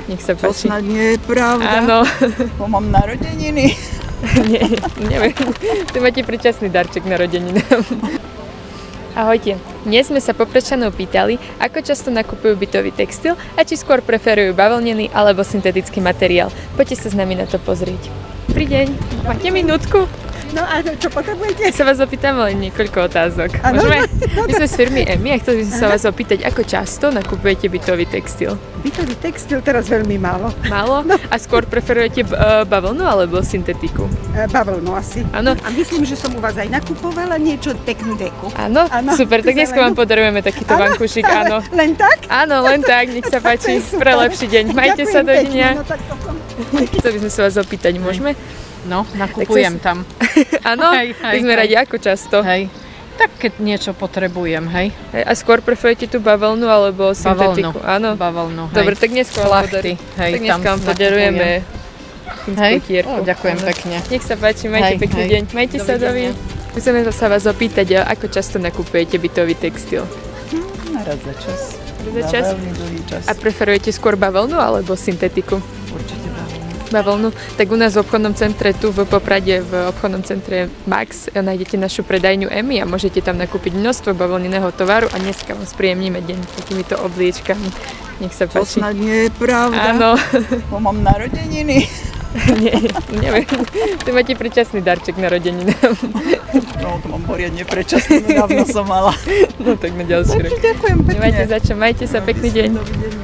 Nech sa To páči. snad nie je pravda. Áno. Bo mám narodeniny. Nie, neviem. Ty máte predčasný darček narodeninám. Ahojte. Dnes sme sa Poprečanov pýtali, ako často nakupujú bytový textil a či skôr preferujú bavlnený alebo syntetický materiál. Poďte sa s nami na to pozrieť. Dobrý deň. Máte minútku? No a čo potrebujete? Ja sa vás opýtam len niekoľko otázok. Áno. Môžeme? My sme z firmy EMI a chceli by som sa vás opýtať, ako často nakupujete bytový textil? Bytový textil teraz veľmi málo. Málo? A skôr preferujete bavlnu alebo syntetiku? Bavlnu asi. Áno. A myslím, že som u vás aj nakupovala niečo peknú deku. Áno? Áno. Super, tak dneska vám Zelenú. podarujeme takýto vankúšik, áno. Len tak? Áno, len tak, nech sa páči. super. Pre lepší deň. Majte sa do Ďakujem dňa. pekne, no tak to som. Chceli by sme sa vás opýtať, môžeme? No, nakupujem tam. Áno? Hej, Tak hej, sme hej. radi, ako často. Hej. Tak keď niečo potrebujem, hej. A skôr preferujete tú bavlnu alebo syntetiku? Áno. Bavlnu, hej. Dobre, tak dneska vám Šlachty, hej, tak dneska tam vám podarujeme Hej, tierku. ďakujem Áno. pekne. Nech sa páči, majte Hej, pekný hej. deň. Majte sa, Dovidenia. Dovi. Chceme sa vás opýtať, ako často nakupujete bytový textil? Raz za čas. Za čas? Veľmi dlhý čas. A preferujete skôr bavlnu alebo syntetiku? Určite bavlnu. Bavlnu. Tak u nás v obchodnom centre, tu v Poprade, v obchodnom centre Max, nájdete našu predajňu EMI a môžete tam nakúpiť množstvo bavlneného tovaru a dneska vám spríjemníme deň takýmito obliečkami. Nech sa To páči. snad nie je pravda. Áno. Bo mám narodeniny. Nie, neviem. Ty máte predčasný darček narodeninám. No, to mám poriadne predčasné, dávno som mala. No tak na ďalší rok. Ďakujem pekne. Nemáte za čo, majte sa, pekný deň. Dovidenia.